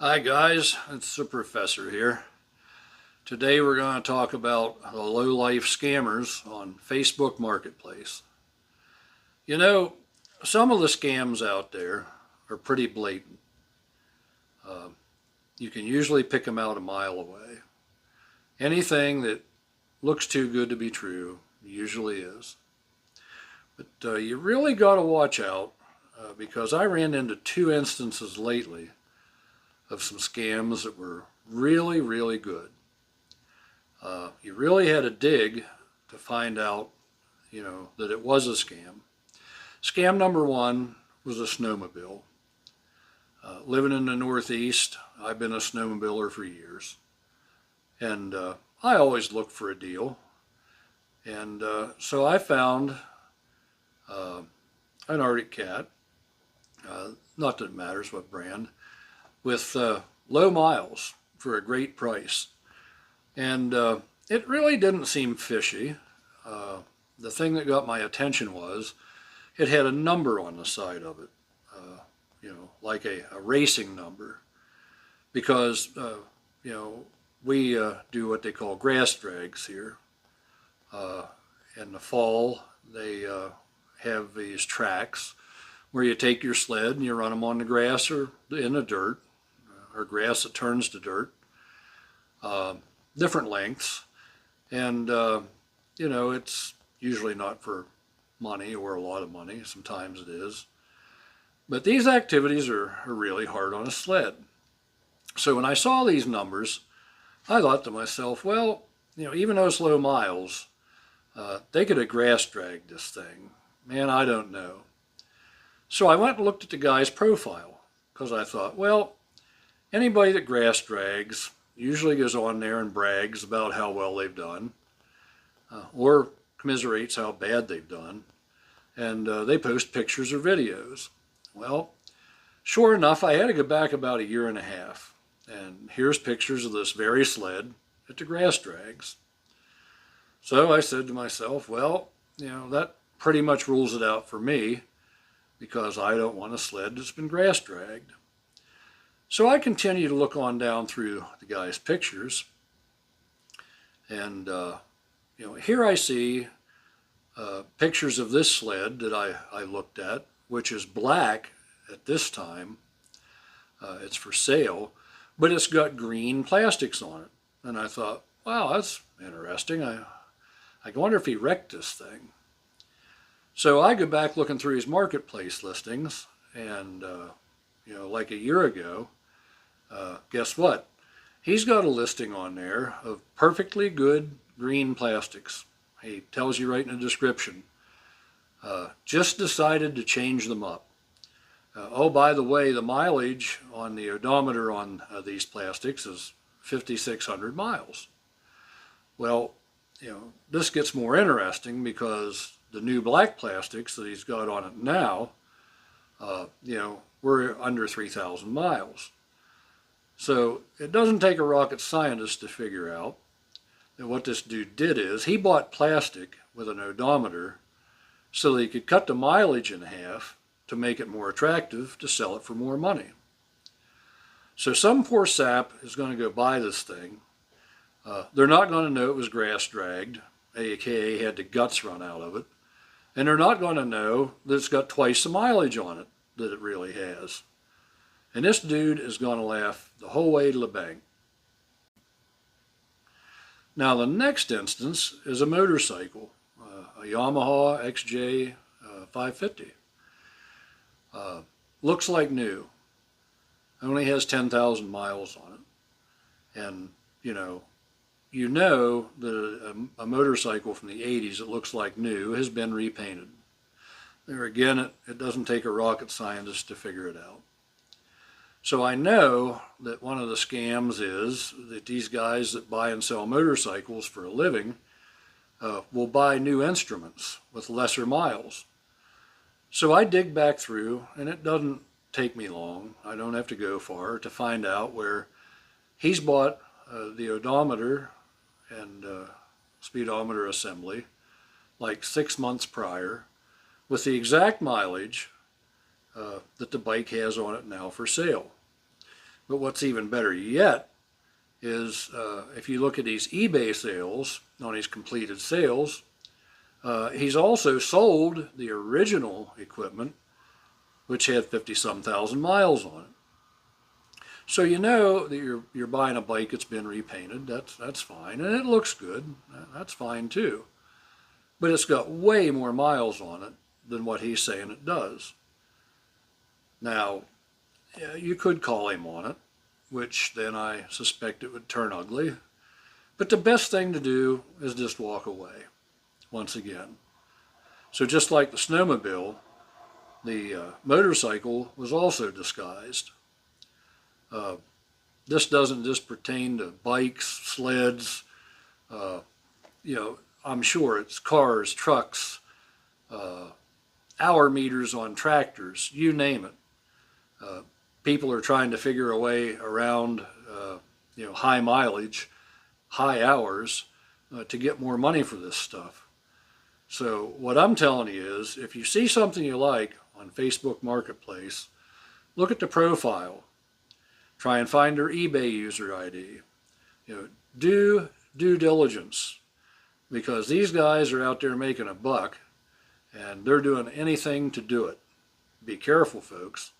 Hi guys, it's the professor here. Today we're going to talk about the low-life scammers on Facebook Marketplace. You know, some of the scams out there are pretty blatant. You can usually pick them out a mile away. Anything that looks too good to be true usually is. But you really got to watch out because I ran into two instances lately of some scams that were really good. You really had to dig to find out, that it was a scam. Scam number one was a snowmobile. Living in the Northeast, I've been a snowmobiler for years. And I always look for a deal. And so I found an Arctic Cat, not that it matters what brand, with low miles for a great price. And it really didn't seem fishy. The thing that got my attention was it had a number on the side of it, like a racing number. Because, we do what they call grass drags here. In the fall, they have these tracks where you take your sled and you run them on the grass or in the dirt, or grass that turns to dirt, different lengths. And, it's usually not for money or a lot of money. Sometimes it is. But these activities are really hard on a sled. So when I saw these numbers, I thought to myself, well, even those low miles, they could have grass dragged this thing. Man, I don't know. So I went and looked at the guy's profile because I thought, well, anybody that grass drags usually goes on there and brags about how well they've done, or commiserates how bad they've done, and they post pictures or videos. Well, sure enough, I had to go back about a year and a half, and here's pictures of this very sled at the grass drags. So I said to myself, well, that pretty much rules it out for me, because I don't want a sled that's been grass dragged. So I continue to look on down through the guy's pictures, and here I see pictures of this sled that I looked at, which is black at this time. It's for sale, but it's got green plastics on it. And I thought, wow, that's interesting. I wonder if he wrecked this thing. So I go back looking through his marketplace listings, and like a year ago, guess what? He's got a listing on there of perfectly good green plastics. He tells you right in the description, just decided to change them up. Oh, by the way, the mileage on the odometer on these plastics is 5,600 miles. Well, this gets more interesting because the new black plastics that he's got on it now, we're under 3,000 miles. So it doesn't take a rocket scientist to figure out that what this dude did is he bought plastic with an odometer so that he could cut the mileage in half to make it more attractive to sell it for more money. So some poor sap is going to go buy this thing. They're not going to know it was grass dragged, aka had the guts run out of it. And they're not going to know that it's got twice the mileage on it that it really has. And this dude is going to laugh the whole way to the bank. Now the next instance is a motorcycle, a Yamaha XJ 550. Looks like new. Only has 10,000 miles on it. And, you know that a motorcycle from the 80s that looks like new has been repainted. There again, it doesn't take a rocket scientist to figure it out. So I know that one of the scams is that these guys that buy and sell motorcycles for a living will buy new instruments with lesser miles. So I dig back through, and it doesn't take me long. I don't have to go far to find out where he's bought the odometer and speedometer assembly like 6 months prior with the exact mileage that the bike has on it now for sale. But what's even better yet is if you look at these eBay sales, on his completed sales, he's also sold the original equipment, which had 50-some thousand miles on it. So you know that you're buying a bike that's been repainted. That's fine, and it looks good. That's fine too. But it's got way more miles on it than what he's saying it does. Now, you could call him on it, which then I suspect it would turn ugly. But the best thing to do is just walk away, once again. So just like the snowmobile, the motorcycle was also disguised. This doesn't just pertain to bikes, sleds, I'm sure it's cars, trucks, hour meters on tractors, you name it. People are trying to figure a way around, high mileage, high hours to get more money for this stuff. So what I'm telling you is, if you see something you like on Facebook Marketplace, look at the profile. Try and find their eBay user ID. Do due diligence, because these guys are out there making a buck, and they're doing anything to do it. Be careful, folks.